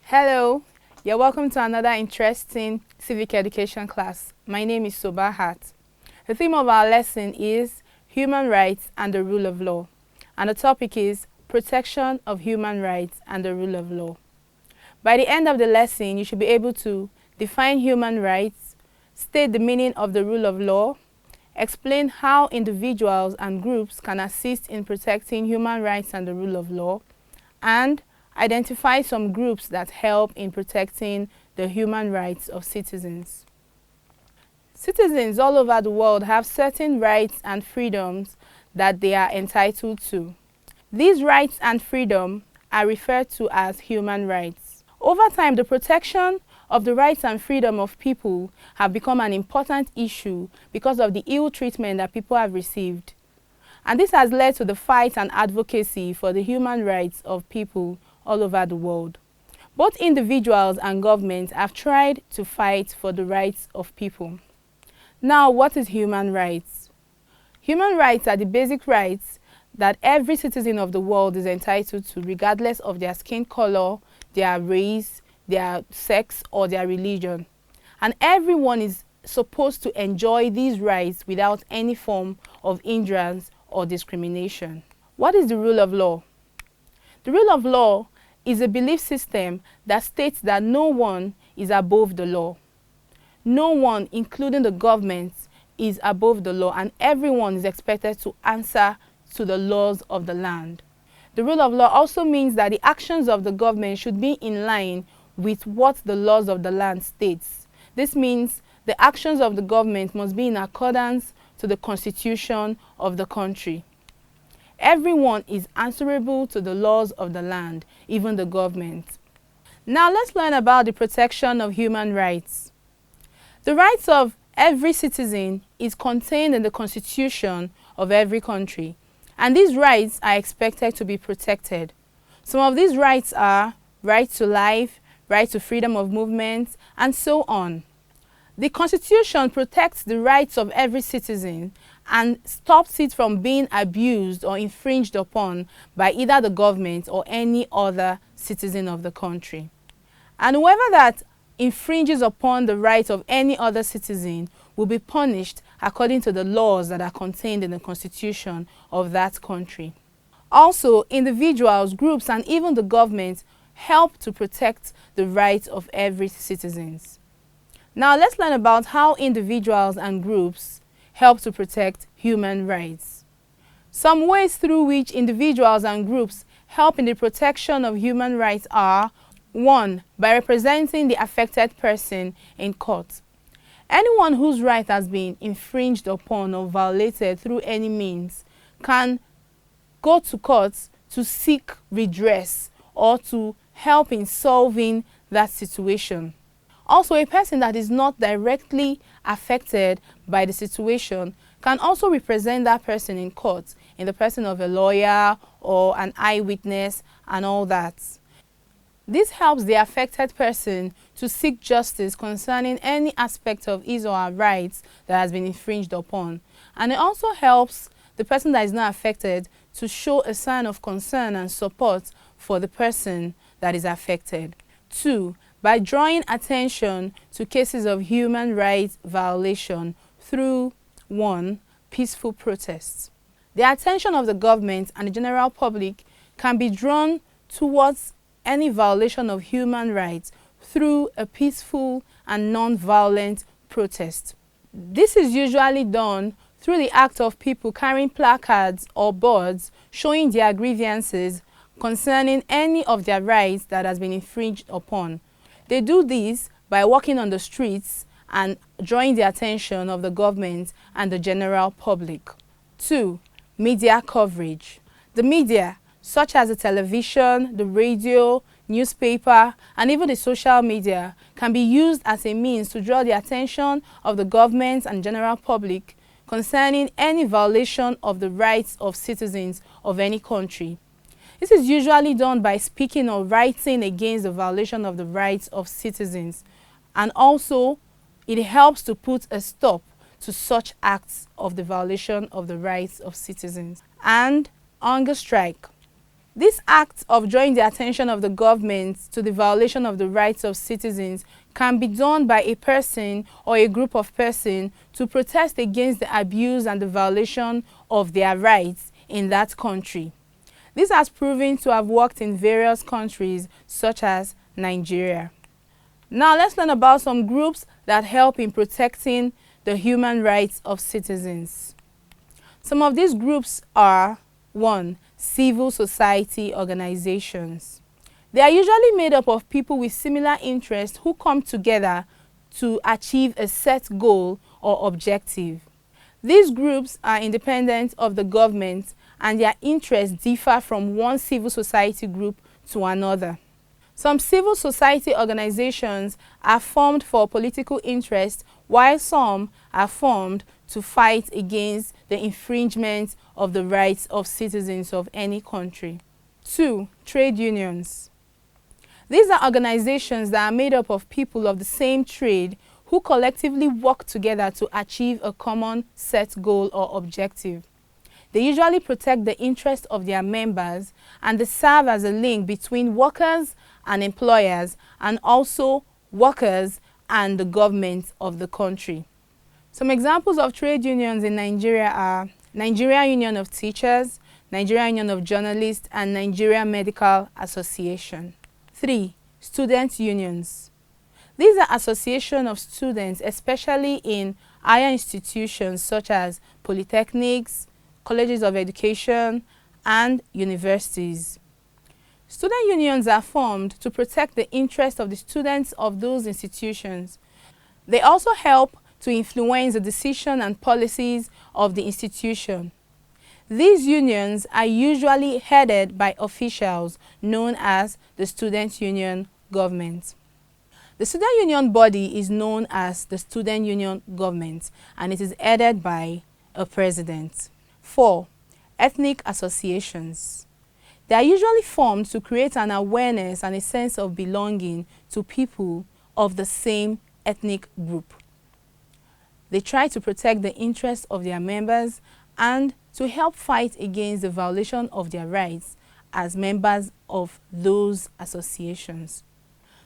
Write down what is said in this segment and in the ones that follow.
Hello, you're welcome to another interesting civic education class. My name is Sobahat. The theme of our lesson is Human Rights and the Rule of Law, and the topic is Protection of Human Rights and the Rule of Law. By the end of the lesson, you should be able to define human rights, state the meaning of the rule of law, explain how individuals and groups can assist in protecting human rights and the rule of law, and identify some groups that help in protecting the human rights of citizens. Citizens all over the world have certain rights and freedoms that they are entitled to. These rights and freedom are referred to as human rights. Over time, the protection of the rights and freedom of people have become an important issue because of the ill treatment that people have received. And this has led to the fight and advocacy for the human rights of people all over the world. Both individuals and governments have tried to fight for the rights of people. Now, what is human rights? Human rights are the basic rights that every citizen of the world is entitled to, regardless of their skin color, their race, their sex, or their religion. And everyone is supposed to enjoy these rights without any form of hindrance or discrimination. What is the rule of law? The rule of law is a belief system that states that no one is above the law. No one, including the government, is above the law, and everyone is expected to answer to the laws of the land. The rule of law also means that the actions of the government should be in line with what the laws of the land states. This means the actions of the government must be in accordance to the constitution of the country. Everyone is answerable to the laws of the land, even the government. Now let's learn about the protection of human rights. The rights of every citizen is contained in the constitution of every country, and these rights are expected to be protected. Some of these rights are right to life, right to freedom of movement, and so on. The Constitution protects the rights of every citizen and stops it from being abused or infringed upon by either the government or any other citizen of the country. And whoever that infringes upon the rights of any other citizen will be punished according to the laws that are contained in the Constitution of that country. Also, individuals, groups, and even the government help to protect the rights of every citizen. Now let's learn about how individuals and groups help to protect human rights. Some ways through which individuals and groups help in the protection of human rights are: 1. By representing the affected person in court. Anyone whose right has been infringed upon or violated through any means can go to court to seek redress or to help in solving that situation. Also, a person that is not directly affected by the situation can also represent that person in court in the person of a lawyer or an eyewitness and all that. This helps the affected person to seek justice concerning any aspect of his or her rights that has been infringed upon. And it also helps the person that is not affected to show a sign of concern and support for the person that is affected. 2. By drawing attention to cases of human rights violation through 1. Peaceful protests. The attention of the government and the general public can be drawn towards any violation of human rights through a peaceful and non-violent protest. This is usually done through the act of people carrying placards or boards showing their grievances concerning any of their rights that has been infringed upon. They do this by walking on the streets and drawing the attention of the government and the general public. 2. Media coverage. The media, such as the television, the radio, newspaper, and even the social media, can be used as a means to draw the attention of the government and general public concerning any violation of the rights of citizens of any country. This is usually done by speaking or writing against the violation of the rights of citizens, and also it helps to put a stop to such acts of the violation of the rights of citizens. And hunger strike. This act of drawing the attention of the government to the violation of the rights of citizens can be done by a person or a group of persons to protest against the abuse and the violation of their rights in that country. This has proven to have worked in various countries such as Nigeria. Now let's learn about some groups that help in protecting the human rights of citizens. Some of these groups are 1. Civil society organizations. They are usually made up of people with similar interests who come together to achieve a set goal or objective. These groups are independent of the government and their interests differ from one civil society group to another. Some civil society organizations are formed for political interest, while some are formed to fight against the infringement of the rights of citizens of any country. 2. Trade unions. These are organizations that are made up of people of the same trade who collectively work together to achieve a common set goal or objective. They usually protect the interests of their members and they serve as a link between workers and employers and also workers and the government of the country. Some examples of trade unions in Nigeria are Nigeria Union of Teachers, Nigeria Union of Journalists, and Nigeria Medical Association. 3. Student unions. These are associations of students, especially in higher institutions such as polytechnics, colleges of education, and universities. Student unions are formed to protect the interests of the students of those institutions. They also help to influence the decision and policies of the institution. These unions are usually headed by officials known as the student union government. The student union body is known as the student union government and it is headed by a president. 4. Ethnic associations. They are usually formed to create an awareness and a sense of belonging to people of the same ethnic group. They try to protect the interests of their members and to help fight against the violation of their rights as members of those associations.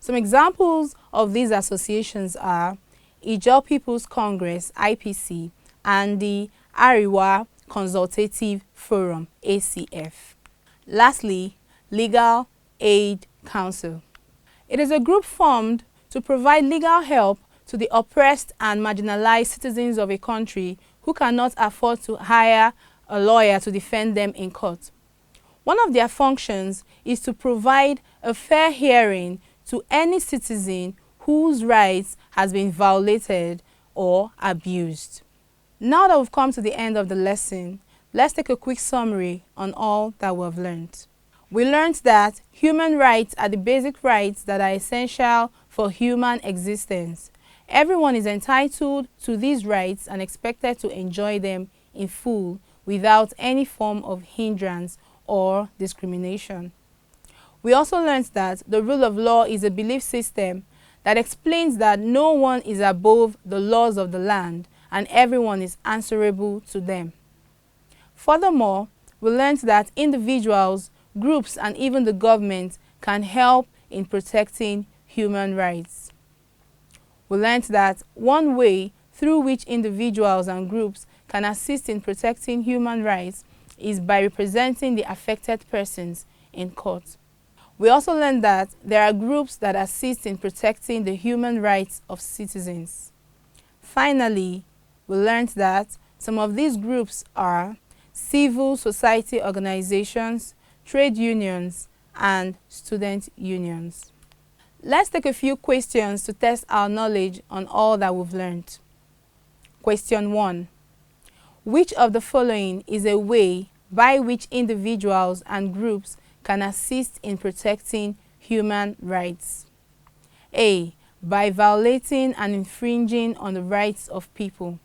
Some examples of these associations are Ijaw People's Congress, IPC, and the Ariwa Consultative Forum, ACF. Lastly, Legal Aid Council. It is a group formed to provide legal help to the oppressed and marginalized citizens of a country who cannot afford to hire a lawyer to defend them in court. One of their functions is to provide a fair hearing to any citizen whose rights has been violated or abused. Now that we've come to the end of the lesson, let's take a quick summary on all that we've learned. We learned that human rights are the basic rights that are essential for human existence. Everyone is entitled to these rights and expected to enjoy them in full without any form of hindrance or discrimination. We also learned that the rule of law is a belief system that explains that no one is above the laws of the land and everyone is answerable to them. Furthermore, we learned that individuals, groups, and even the government can help in protecting human rights. We learned that one way through which individuals and groups can assist in protecting human rights is by representing the affected persons in court. We also learned that there are groups that assist in protecting the human rights of citizens. Finally, we learned that some of these groups are civil society organizations, trade unions, and student unions. Let's take a few questions to test our knowledge on all that we've learned. Question 1. Which of the following is a way by which individuals and groups can assist in protecting human rights? A. By violating and infringing on the rights of people.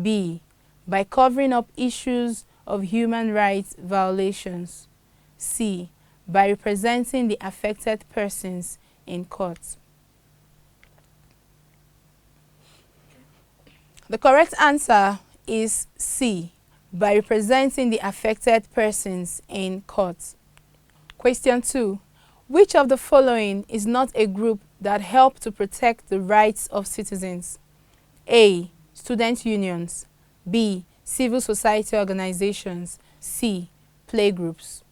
B. By covering up issues of human rights violations. C. By representing the affected persons in court. The correct answer is C. By representing the affected persons in court. Question 2. Which of the following is not a group that help to protect the rights of citizens? A. Student unions. B. Civil society organizations. C. Playgroups.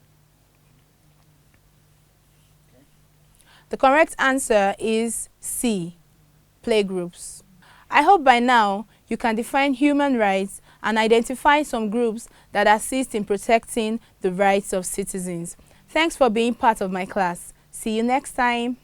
The correct answer is C. Playgroups. I hope by now you can define human rights and identify some groups that assist in protecting the rights of citizens. Thanks for being part of my class. See you next time.